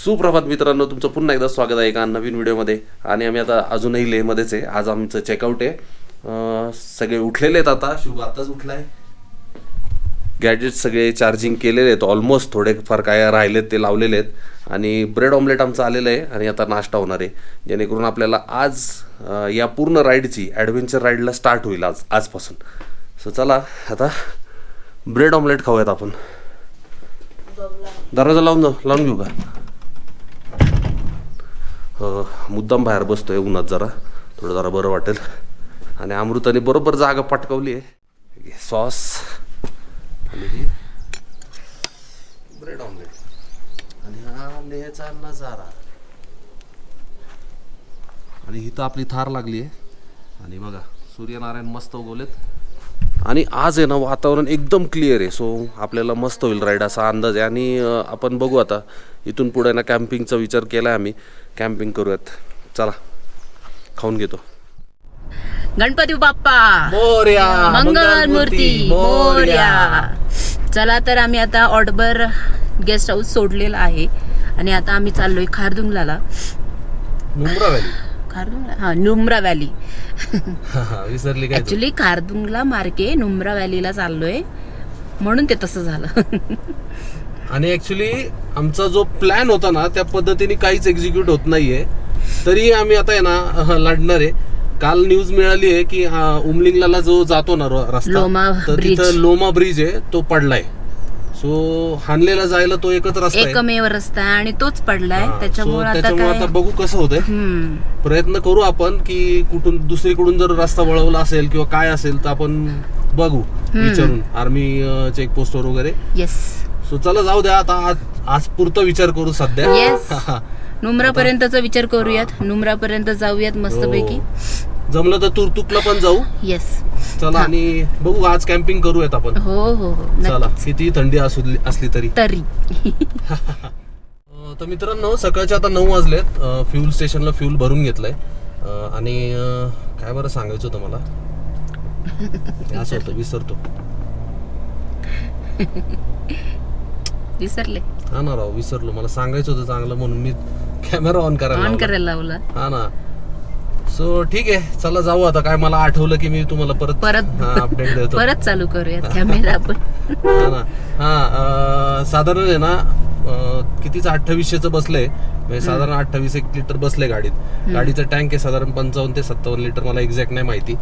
सुप्रभात मित्रांनो, तुमचं पुन्हा एकदा स्वागत आहे एका नवीन व्हिडिओमध्ये. आणि आम्ही आता अजूनही लेहमध्येच आहे. आज आमचं चेकआउट आहे. सगळे उठलेले आहेत. आता शुभ आत्ताच उठला आहे. गॅजेट सगळे चार्जिंग केलेले आहेत ऑलमोस्ट. थोडेफार काय राहिलेत ते लावलेले आहेत. आणि ब्रेड ऑमलेट आमचं आलेलं आहे आणि आता नाश्ता होणार आहे, जेणेकरून आपल्याला आज या पूर्ण राईडची ॲडव्हेंचर राईडला स्टार्ट होईल आजपासून. सो चला आता ब्रेड ऑमलेट खाऊयात आपण. दरवाजा लावून घेऊ का? मुद्दाम बाहेर बसतोय उन्हात, जरा बरं वाटेल. आणि अमृताने बरोबर जागा पटकावली आहे. सॉस आणि ब्रेड ऑमलेट आणि हा लेहचा नजारा. आणि इथं आपली थार लागली आहे. आणि बघा सूर्यनारायण मस्त उगवलेत. आणि आज आहे ना वातावरण एकदम क्लिअर आहे. सो आपल्याला मस्त होईल राईड असा अंदाज आहे. आणि आपण बघू आता इथून पुढे ना कॅम्पिंगचा विचार केला आहे आम्ही. कॅम्पिंग करूयात. चला खाऊन घेतो. गणपती बाप्पा मोरया, मंगलमूर्ती मोरया. चला तर आम्ही आता ऑडबर गेस्ट हाऊस सोडलेला आहे आणि आता आम्ही चाललोय खारदुंगला. नुम्रा व्हॅली. खारदुंगला, हा नुम्रा व्हॅली. विसरली काय? ऍक्च्युली खारदुंगला मार्के नुम्रा व्हॅलीला चाललोय म्हणून ते तसं झालं. आणि ऍक्च्युली आमचा जो प्लॅन होता ना त्या पद्धतीने काहीच एक्झिक्यूट होत नाहीये. तरी आम्ही आता आहे ना लढणार आहे. काल न्यूज मिळाली आहे की उमलिंगला जो जातो ना रस्ता, तर तिथं लोमा ब्रिज आहे तो पडलाय. सो हानलेला जायला तो एकच रस्ता आहे, एकमेव रस्ता आहे आणि तोच पडलाय. त्याच्यामुळे आता बघू कसं होतंय. प्रयत्न करू आपण की कुठून दुसरीकडून जर रस्ता वळवला असेल किंवा काय असेल तर आपण बघू विचारून आर्मी चेकपोस्टवर वगैरे. येस. सो चला जाऊ द्या आता. आज पुरता विचार करू सध्या. येस. नुम्रा पर्यंतचा विचार करूयात. नुम्रा पर्यंत जाऊयात मस्तपैकी. जमलं तर तुरतुकला पण जाऊ. येस. चला आणि बघू आज कॅम्पिंग करूयात आपण. हो चला किती थंडी असली तरी. तर मित्रांनो सकाळचे आता 9 वाजलेत. फ्यूल स्टेशनला फ्यूल भरून घेतलंय. आणि काय बरं सांगायचं होतं मला, असं होतं विसरतो. विसरले? हा ना राव, विसरलो. मला सांगायचं होतं चांगलं म्हणून मी कॅमेरा ऑन करायला लावला. हा ना. सो ठीक आहे, चला जाऊ आता. काय मला आठवलं की मी तुम्हाला परत अपडेट देतो. परत चालू करूयात कॅमेरा आपण. हा ना. हा साधारण आहे ना कितीच 2800चं बसलंय. म्हणजे साधारण 28 लिटर बसले गाडीत. गाडीचं टँक आहे साधारण 55 ते 57 लिटर, मला एक्झॅक्ट नाही माहिती.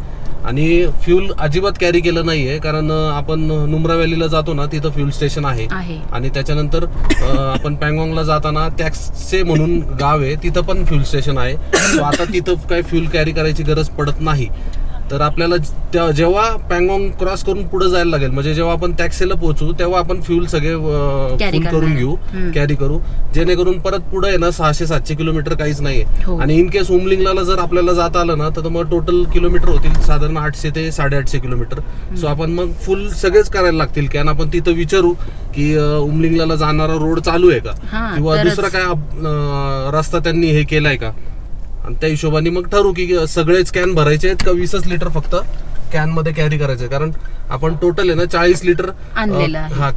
आणि फ्यूल अजिबात कॅरी केलं नाहीये, कारण आपण नुम्रा व्हॅलीला जातो ना तिथं फ्यूल स्टेशन आहे. आणि त्याच्यानंतर आपण पँगॉंगला जाताना टॅक्से म्हणून गाव आहे, तिथं पण फ्यूल स्टेशन आहे. सो आता तिथं काही फ्यूल कॅरी करायची गरज पडत नाही. तर आपल्याला जेव्हा पँगॉंग क्रॉस करून पुढे जायला लागेल, म्हणजे जेव्हा आपण टॅक्सीला पोहोचू तेव्हा आपण फ्यूल सगळे फुल करून घेऊ, कॅरी करू, जेणेकरून परत पुढे आहे ना 600-700 किलोमीटर काहीच नाहीये. आणि इन केस उमलिंगला जर आपल्याला जाता आलं ना तर मग टोटल किलोमीटर होतील साधारण 800 ते 850 किलोमीटर. सो आपण मग फुल सगळेच करायला लागतील. कारण आपण तिथं विचारू की उमलिंगला जाणारा रोड चालू आहे का, किंवा दुसरा काय रस्ता त्यांनी हे केलाय का. आणि त्या हिशोबाने मग ठरवू की सगळेच कॅन भरायचे आहेत का 20 लिटर फक्त कॅन मध्ये कॅरी करायचे. कारण आपण टोटल आहे ना 40 लिटर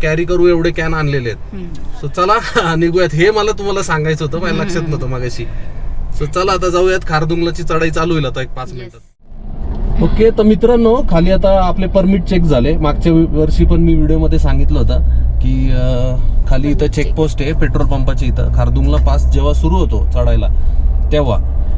कॅरी करू एवढे कॅन आणलेले आहेत. सो चला निघूयात. हे मला तुम्हाला सांगायचं होतं, माझ्या लक्षात नव्हतं मागाशी. सो चला आता जाऊयात. खारदुंगलाची चढाई चालू होईल आता 5 मिनिटात. ओके, तर मित्रांनो खाली आता आपले परमिट चेक झाले. मागच्या वर्षी पण मी व्हिडिओ मध्ये सांगितलं होतं की खाली इथं चेकपोस्ट आहे पेट्रोल पंपाची. इथं खारदुंगला पास जेव्हा सुरू होतो चढायला तेव्हा,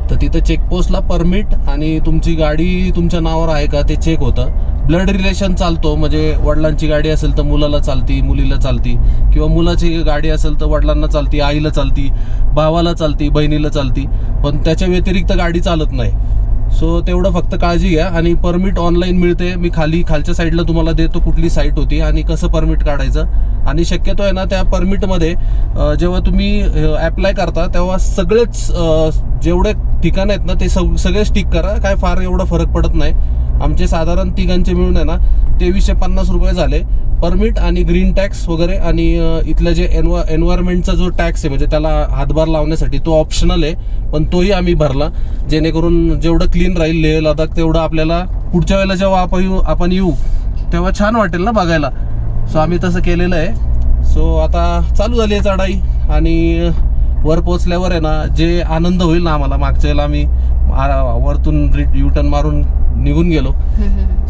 तर तिथं चेकपोस्टला परमिट आणि तुमची गाडी तुमच्या नावावर आहे का ते चेक होतं. ब्लड रिलेशन चालतो, म्हणजे वडिलांची गाडी असेल तर मुलाला चालती, मुलीला चालती, किंवा मुलाची गाडी असेल तर वडिलांना चालती, आईला चालती, भावाला चालती, बहिणीला चालती. पण त्याच्या व्यतिरिक्त गाडी चालत नाही. सो तेवढं फक्त काळजी घ्या. आणि परमिट ऑनलाईन मिळते. मी खालच्या साईडला तुम्हाला देतो कुठली साईट होती आणि कसं परमिट काढायचं. आणि शक्यतो आहे ना त्या परमिटमध्ये जेव्हा तुम्ही अप्लाय करता तेव्हा सगळेच जेवढे ठिकाण आहेत ना ते सगळेच टिक करा. काय फार एवढा फरक पडत नाही. आमचे साधारण तिघांचे मिळून आहे ना 2350 रुपये झाले परमिट आणि ग्रीन टॅक्स वगैरे. आणि इथलं जे एन्व्हायरमेंटचा जो टॅक्स आहे म्हणजे त्याला हातभार लावण्यासाठी तो ऑप्शनल आहे, पण तोही आम्ही भरला. जेणेकरून जेवढं क्लीन राहील लेह लडाख तेवढं आपल्याला पुढच्या वेळेला जेव्हा आपण येऊ तेव्हा छान वाटेल ना बघायला. सो आम्ही तसं केलेलं आहे. सो आता चालू झाली आहे चढाई. आणि वर पोहोचल्यावर आहे ना जे आनंद होईल ना आम्हाला, मागच्या वेळेला आम्ही वरतून युटर्न मारून निघून गेलो.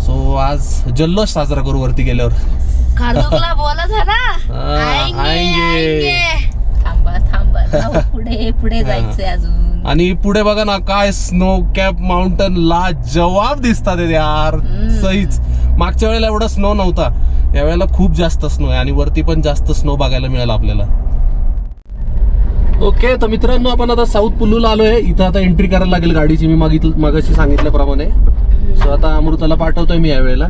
सो आज जल्लोष साजरा करू वरती गेल्यावर. खारदुंगला बोलत आहे ना, आएंगे. थांबा जाऊ, पुढे जायचंय अजून. आणि पुढे बघा ना काय स्नो कॅप माउंटन ला जवाब दिसतात यार. सहीच मागच्या वेळेला एवढा स्नो नव्हता, यावेळेला खूप जास्त स्नो आहे आणि वरती पण जास्त स्नो बघायला मिळेल आपल्याला. ओके, तर मित्रांनो आपण आता साऊथ पुल्लूला आलोय. इथं आता एंट्री करायला लागेल गाडीची, मी मगाशी सांगितल्याप्रमाणे. सो आता अमृताला पाठवतोय मी यावेळेला.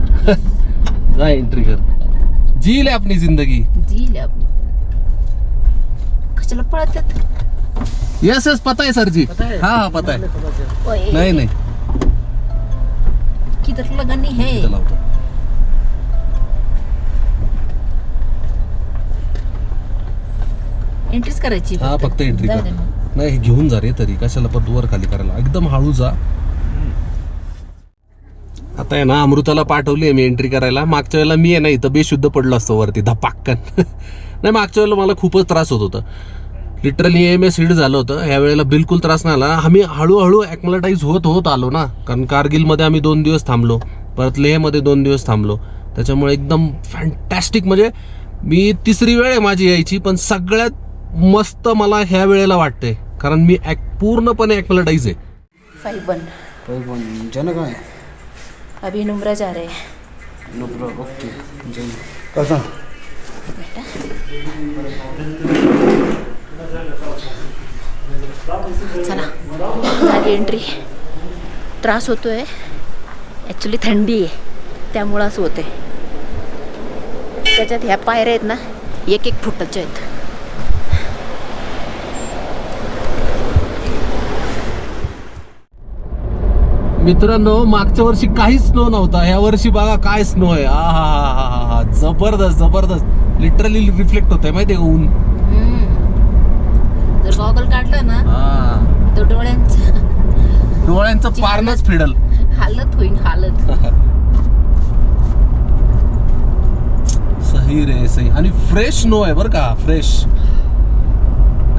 जा एंट्री कर, जी ले अपनी जिंदगी. कशाला पळतात? यस पता है सर जी. हाँ पता है. नहीं किधर लगानी है? एंट्रीच करायची. हा फक्त एंट्री कर. नाही घेऊन जा रे, तरी कशाला पण वर खाली करायला. एकदम हळू जा. आता आहे ना अमृताला पाठवली मी एंट्री करायला. मागच्या वेळेला मी आहे ना इथं बेशुद्ध पडलो असतो वरती धपाक्कन. नाही मागच्या वेळेला मला खूपच त्रास होत होता, लिटरली EMS हिट झालं होतं. ह्या वेळेला बिलकुल त्रास नाही आला. आम्ही हळूहळू ॲक्मलाटाईज होत आलो ना, कारण कारगिलमध्ये आम्ही 2 दिवस थांबलो, परत लेहमध्ये 2 दिवस थांबलो. त्याच्यामुळे एकदम फॅन्टॅस्टिक. म्हणजे मी 3री वेळ आहे माझी यायची, पण सगळ्यात मस्त मला ह्या वेळेला वाटते, कारण मी पूर्णपणे ॲक्मलाटाईज आहे. 5-1 जाना कहाँ है? अभी नुब्रा जा रहे हैं. नुब्रा, ओके. कसा? चला झाली एंट्री. त्रास होतोय ॲक्च्युली, थंडी आहे त्यामुळं असं होतंय. त्याच्यात ह्या पायऱ्या आहेत ना 1-1 फुटाच्या आहेत. मित्रांनो मागच्या वर्षी काहीच स्नो नव्हता, ह्या वर्षी बघा काय स्नो आहे. हा जबरदस्त. लिटरली रिफ्लेक्ट होत आहे माहितीये का ऊन. जर गॉगल काढलं ना तर डोळ्यांचं पारणच फिडल. हालत होईल. सही रे सही. आणि फ्रेश स्नो आहे बरं का, फ्रेश.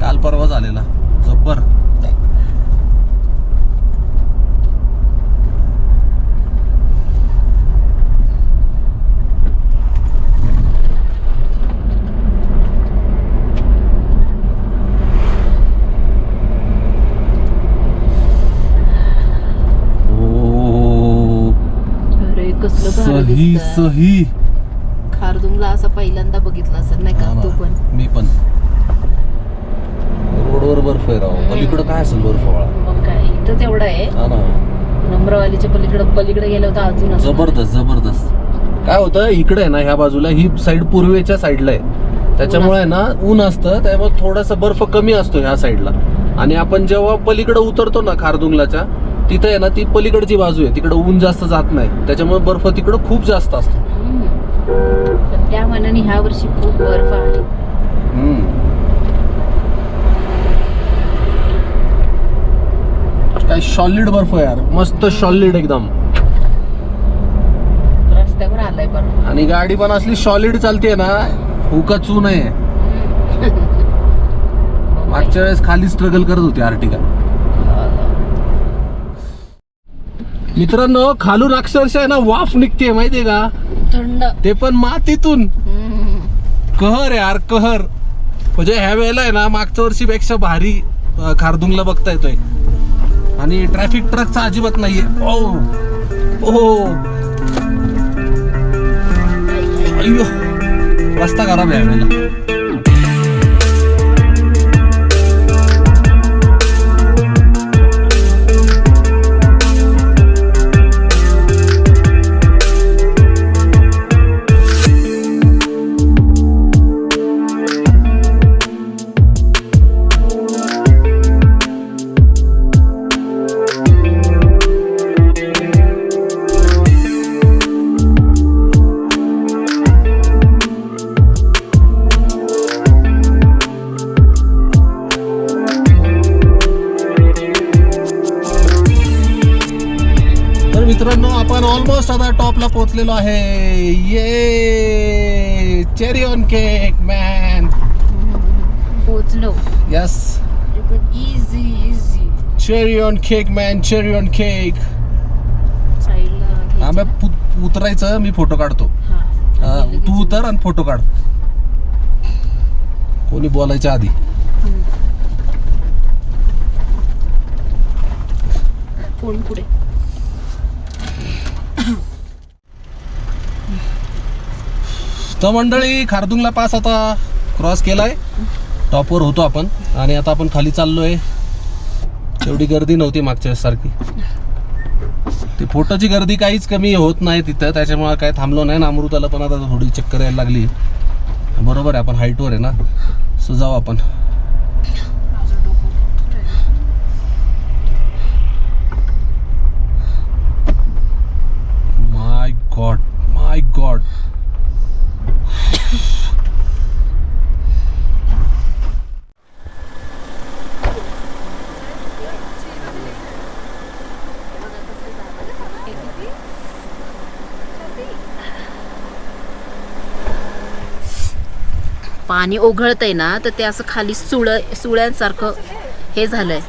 काल परवा झालेला जबर. सही. खारदुंगला असं पहिल्यांदा बघितलं असेल नाही का तू पण? मी पण. रोडवर बर्फ आहे राव. पलीकडे काय असेल बर्फ वाळा. मग काय इथं तेवढं आहे. नम्रवालीच्या पलीकडे गेलं होतं अजून. जबरदस्त. काय होतं इकडे आहे ना, ह्या बाजूला ही साईड पूर्वेच्या साईडला आहे, त्याच्यामुळे ना ऊन असतं, त्यामुळे थोडासा बर्फ कमी असतो ह्या साईडला. आणि आपण जेव्हा पलीकडे उतरतो ना खारदुंगलाच्या, तिथे आहे ना ती पलीकडची बाजू आहे, तिकडे ऊन जास्त जात नाही, त्याच्यामुळे बर्फ तिकडं खूप जास्त असतो. पण त्या मानाने ह्या वर्षी खूप बर्फ आहे. काय सॉलिड बर्फ यार, मस्त सॉलिड एकदम. रस्त्यावर आलाय बर्फ. आणि गाडी पण असली सॉलिड चालते ना, हुकाचू नये. मागच्या वेळेस खाली स्ट्रगल करत होती आर्टिका. मित्रांनो खालून अक्षरशः आहे ना वाफ निघते माहितीये का, थंड, ते पण मातीतून. कहर यार कहर. म्हणजे ह्या वेळेला आहे ना मागच्या वर्षीपेक्षा भारी खारदुंगला बघता येतोय. आणि ट्रॅफिक ट्रकचा अजिबात नाहीये. अय्यो रस्ता खराब आहे यावेळेला. मित्रांनो आपण ऑलमोस्ट आता टॉपला पोहोचलेलो आहे. ये चेरी ऑन केक मॅन. पोहोचलो. Yes easy easy. Cherry on cake man, cherry on cake. साईडला आम्ही उतरायचं, मी फोटो काढतो. तू उतर आणि फोटो काढ, कोणी बोलायच्या आधी. फोन पुढे. तर मंडळी, खारदुंगला पास आता क्रॉस केलाय, टॉपवर होतो आपण आणि आता आपण खाली चाललोय. तेवढी गर्दी नव्हती मागच्या सारखी. ती फोटोची गर्दी काहीच कमी होत नाही तिथं, त्याच्यामुळे काय थांबलो नाही ना. अमृताला पण आता थोडी चक्कर यायला लागली. बरोबर आहे, आपण हाईटवर आहे ना, सो जाऊ आपण. माय गॉड, माय गॉड. पाणी ओघळतंय ना, तर ते असं खाली सुळ्यांसारखं हे झालंय,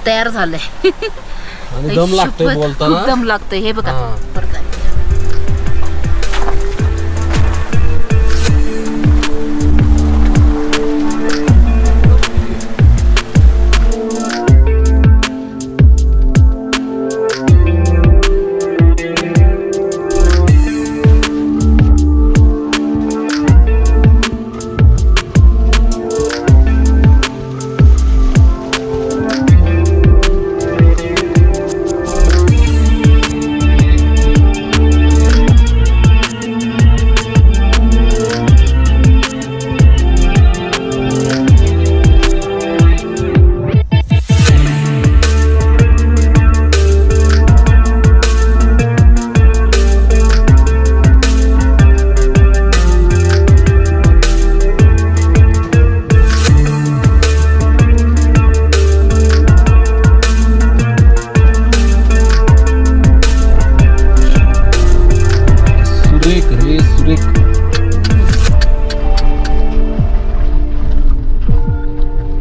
तयार झालंय. आणि दम लागतोय खूप बोलताना. दम लागतोय. हे बघा हा. परत आहे.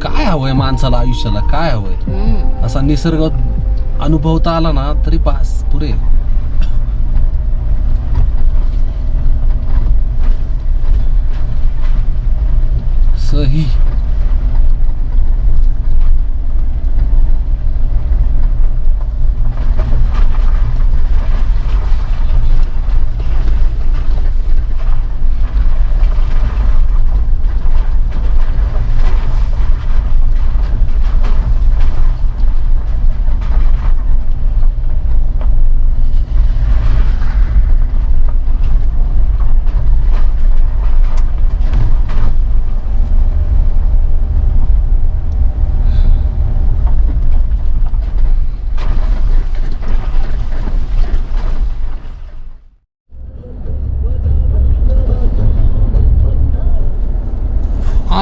काय हवंय माणसाला आयुष्याला, काय हवंय? असा निसर्ग अनुभवता आला ना तरी पास पुरे. सही.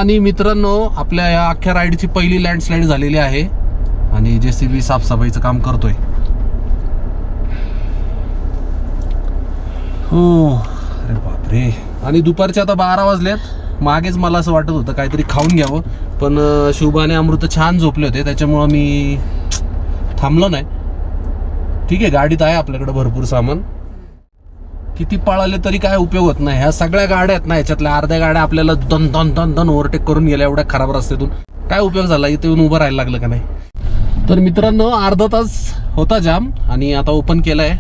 आणि मित्रांनो, आपल्या या अख्ख्या राईडची पहिली लँडस्लाईड झालेली आहे आणि JCB साफसफाईचं काम करतोय. हो, अरे बापरे. आणि दुपारचे आता 12 वाजलेत. मागेच मला असं वाटत होतं काहीतरी खाऊन घ्यावं, पण शुभा आणि अमृत छान झोपले होते, त्याच्यामुळं मी थांबलो नाही. ठीक आहे, गाडीत आहे आपल्याकडे भरपूर सामान. किती पळाले तरी काय उपयोग होत नाही. ह्या सगळ्या गाड्या आहेत ना, ह्याच्यातल्या अर्ध्या गाड्या आपल्याला दन दन दन दन ओव्हरटेक करून गेल्या एवढ्या खराब रस्त्यातून. काय उपयोग झाला, इथे येऊन उभं राहायला लागलं का नाही. तर मित्रांनो, अर्धा तास होता जाम आणि आता ओपन केलाय.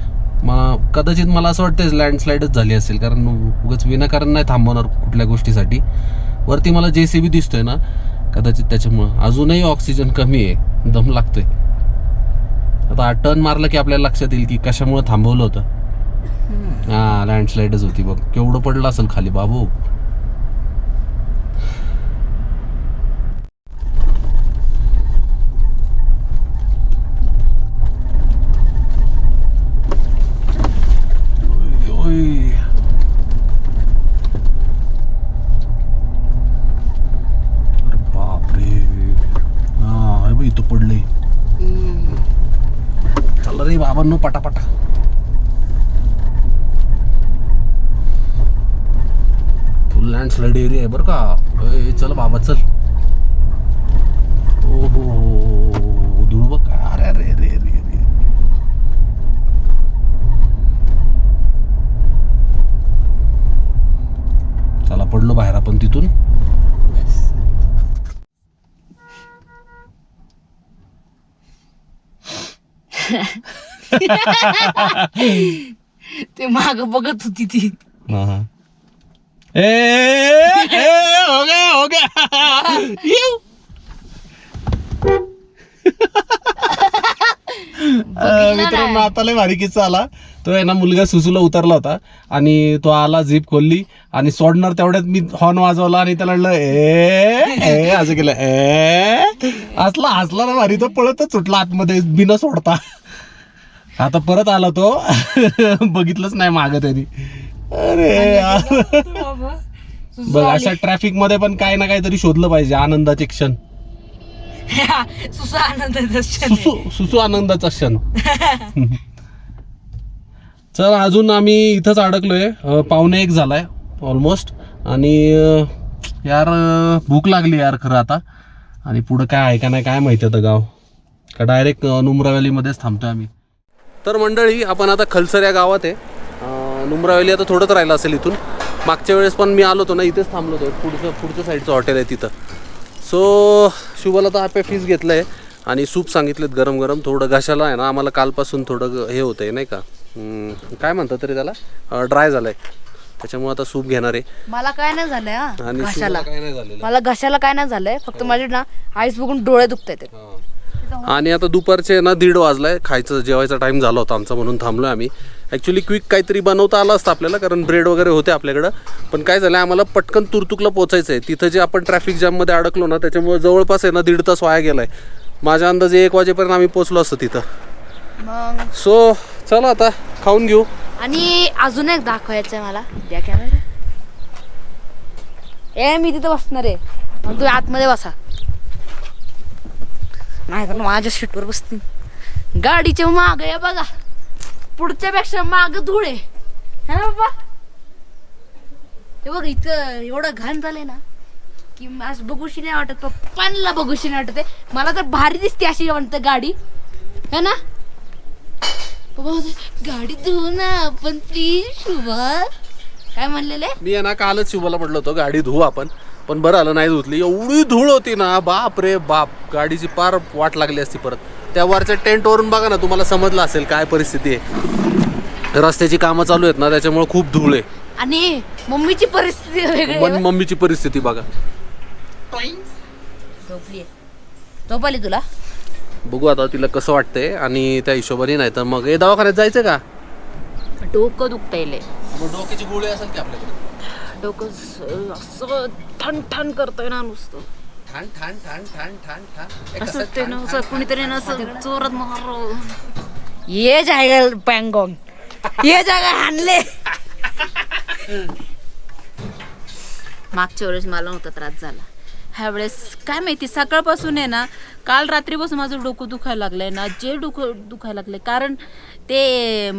मग कदाचित मला असं वाटतं लँडस्लाईडच झाली असेल, कारण उगाच विनाकारण नाही थांबवणार कुठल्या गोष्टीसाठी. वरती मला JCB दिसतोय ना, कदाचित त्याच्यामुळं. अजूनही ऑक्सिजन कमी आहे, दम लागतोय. आता टर्न मारलं की आपल्याला लक्षात येईल की कशामुळे थांबवलं होतं. हा, लँडस्लाईडच होती बघ. केवढं पडलं असेल खाली बाबू. अरे बापरे. हा, इथं पडलंय. चला रे बाबांनो, पटापटा. लँडस्लाईड एरिया आहे बरं का. चल बाबा चल. हो हो हो. ते माग बघत होती ती. हो गया येऊ. मित्रांनो आता लय भारी किस्सा आला. तो आहे ना मुलगा सुसूला उतरला होता आणि तो आला, जीप खोलली आणि सोडणार तेवढ्यात मी हॉर्न वाजवला आणि त्याला म्हणलं ए असं केलं. हसला ना भारी. तो पळतच सुटला आतमध्ये बिना सोडता. आता परत आला तो. बघितलंच नाही माग त्यांनी. अरे यार. बघ अशा ट्रॅफिक मध्ये पण काय ना काहीतरी शोधलं पाहिजे. आनंदाचे क्षण. सुसू आनंदाचा क्षण. चल अजून आम्ही इथंच अडकलोय. 1:45 झालाय ऑलमोस्ट. आणि यार भूक लागली यार खरं आता. आणि पुढं काय आहे का नाही काय माहिती आता गाव का डायरेक्ट नुमरा व्हॅलीमध्येच थांबतोय आम्ही. तर मंडळी आपण आता खलसर या गावात आहे. नुमरा व्हॅली आता थोडंच राहिलं असेल इथून. मागच्या वेळेस पण मी आलो होतो ना इथेच थांबलो होतो. पुढच्या साईडचं हॉटेल आहे तिथं. सो शुभाला तर आपल्या फीस घेतलं आहे आणि सूप सांगितलेत गरम गरम. थोडं घशाला आहे ना आम्हाला कालपासून थोडं हे होतं आहे नाही का, काय म्हणतात तरी त्याला, ड्राय झालं आहे. त्याच्यामुळे आता सूप घेणार आहे. मला काय नाही झालंय आणि घशाला. काय नाही झालेलं. मला घशाला काय नाही झालंय, फक्त माझे ना आईस बघून डोळे दुखतायत. आणि आता दुपारचे ना 1:30 वाजलाय. खायचं जेवायचा टाइम झाला होता आमचा म्हणून थांबलोय आम्ही. ॲक्च्युली क्विक काहीतरी बनवता आलं असतं आपल्याला, कारण ब्रेड वगैरे होते आपल्याकडं. पण काय झालं आम्हाला पटकन तुरतुकला पोचायचं आहे. तिथं जे आपण ट्रॅफिक जॅममध्ये अडकलो ना त्याच्यामुळे जवळपास आहे ना 1.5 तास वाया गेलाय. माझ्या अंदाजे 1 वाजेपर्यंत आम्ही पोचलो असतो तिथं. सो चला आता खाऊन घेऊ. आणि अजून एक दाखवायचं आहे मला. द्या कॅमेरा. मी तिथं बसणार आहे, तुम्ही आतमध्ये बसा. नाही तर माझ्या सीटवर बसतील. गाडीच्या माग आहे बघा, पुढच्या पेक्षा माग धूळ आहे ना बाबा. ते बघ इतकं एवढं घाण झालंय ना की आज बघूशी नाही वाटत. पप्पांना बघूशी नाही वाटत आहे. मला तर भारी दिसते अशी म्हणते गाडी है ना. गाडी धुवू ना आपण प्लीज. शुभा काय म्हणलेले मी आहे ना कालच शुभाला म्हटलं होतं गाडी धुवू आपण, पण बरं आलं नाही धुतली. एवढी धूळ होती ना बाप रे बाप. गाडीची पार वाट लागली असती परत. त्या वरच्या टेंटवरून बघा ना तुम्हाला समजलं असेल काय परिस्थिती आहे. रस्त्याची कामं चालू आहेत ना त्याच्यामुळे खूप धूळ आहे. आणि मम्मीची परिस्थिती वेगळी. मम्मीची परिस्थिती बघा. झोप आली तुला. बघू आता तिला कसं वाटतंय आणि त्या हिशोबाने. नाही तर मग दवाखान्यात जायचं का. डोकं दुखतंय. डोक्याची गोळी असेल की आपल्याकडे. डोकं असं ठण ठण करतोय ना नुसतं. ठाण ठाण ठाण ठाण ठाण ठाण असं ते ना असं कुणीतरी ना असं चोरत मार. ये जागा पँगॉंग, ये जागा हाणले. मागच्या वेळेस मला नव्हता त्रास झाला. ह्या वेळेस काय माहिती सकाळपासून आहे ना, काल रात्रीपासून माझं डोकं दुखायला लागलंय ना. जे डोकं दुखायला लागलंय कारण ते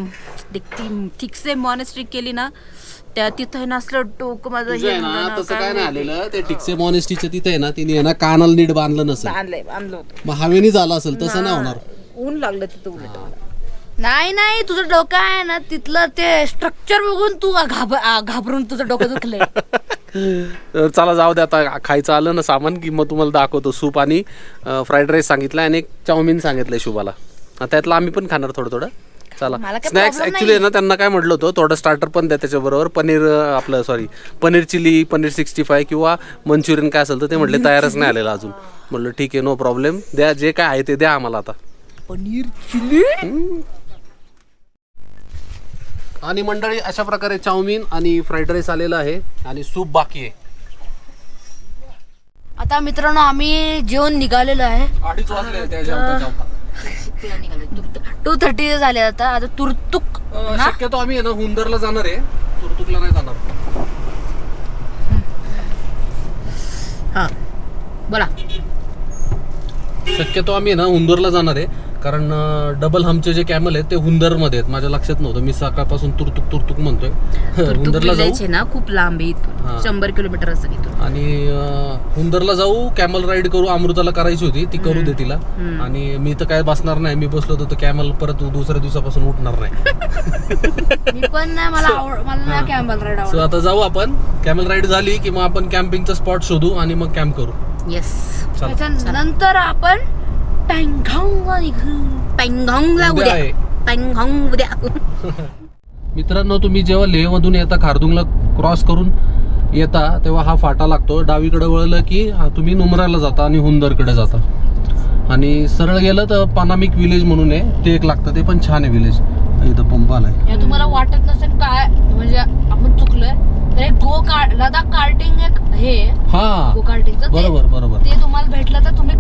ठिकसे मॉनेस्ट्री केली ना, त्या तिथं नसलं डोकं माझं हे तसं काय नाही आलेलं. ते ठिकसे मॉनेस्ट्रीच्या तिथे आहे ना तिने आहे ना कानाला नीट बांधलं नसेल. बांधलं होतं. मग हवेनी झालं असेल. तसं नाही होणार. ऊन लागलं तिथं उलट. नाही तुझं डोकं आहे ना तिथलं ते स्ट्रक्चर बघून तू घाबरून तुझं डोकं दुखलंय. चला जाऊ दे आता. खायचं आलं ना सामान की मग तुम्हाला दाखवतो. सूप आणि फ्राईड राईस सांगितलं आणि एक चाऊमिन सांगितलंय शुभाला. त्यातलं आम्ही पण खाणार थोडं थोडं. चला स्नॅक्स ऍक्च्युली ना त्यांना काय म्हटलं होतं थोडं स्टार्टर पण द्या त्याच्याबरोबर. पनीर चिली, पनीर 65 किंवा मंचुरियन काय असेल तर ते म्हटले तयारच नाही आलेलं अजून. म्हटलं ठीक आहे नो प्रॉब्लेम, द्या जे काय आहे ते द्या आम्हाला आता. पनीर चिली. आणि मंडळी अशा प्रकारे चाऊमिन आणि फ्राईड राईस आलेला आहे आणि सूप बाकी आहे. आता मित्रांनो आम्ही जेवण निघालेलो आहे. 2:30 वाजले त्या जेवता. 2:30 झाले. आता तुरतुक शक्यतो आम्ही आहे ना हुंदरला जाणार आहे, तुरतुकला नाही जाणार. हा बोला. शक्यतो आम्ही ना हुंदरला जाणार आहे कारण डबल हमचे जे कॅमल आहेत ते हुंदरमध्ये आहेत. माझ्या लक्षात नव्हतं. मी सकाळपासून तुरतुक म्हणतोय. हुंदरला जाऊ ना खूप लांब आहे इथून. 100 किलोमीटर असेल इथून. आणि हुंदरला जाऊ, कॅमल राईड करू. अमृताला करायची होती ती करू दे तिला. आणि मी तर काय बसणार नाही. मी बसलो तर कॅमल परत दुसऱ्या दिवसापासून उठणार नाही. मी पण नाही. मला कॅमल राईड आवडतो. सो आता जाऊ आपण. कॅमल राईड झाली की मग आपण कॅम्पिंगचा स्पॉट शोधू आणि मग कॅम्प करू. येस. नंतर आपण पँगॉंगला उद्या उद्या आहे. पँगॉंग उद्या. मित्रांनो, तुम्ही जेव्हा लेहमधून येता, खारदुंगला क्रॉस करून येता, तेव्हा हा फाटा लागतो. डावीकडे वळलं की तुम्ही नुमराला जाता आणि हुंदरकडे जाता. आणि सरळ गेलं तर पानामिक विलेज म्हणून आहे, ते एक लागतं, ते पण छान आहे विलेज. इथं पंप आलाय. या तुम्हाला वाटत नसेल काय म्हणजे आपण चुकलोय तर लडाख कार्टिंग एक हे हा गो कार्टिंगचं बरोबर बरोबर. ते तुम्हाला भेटलं तर तुम्ही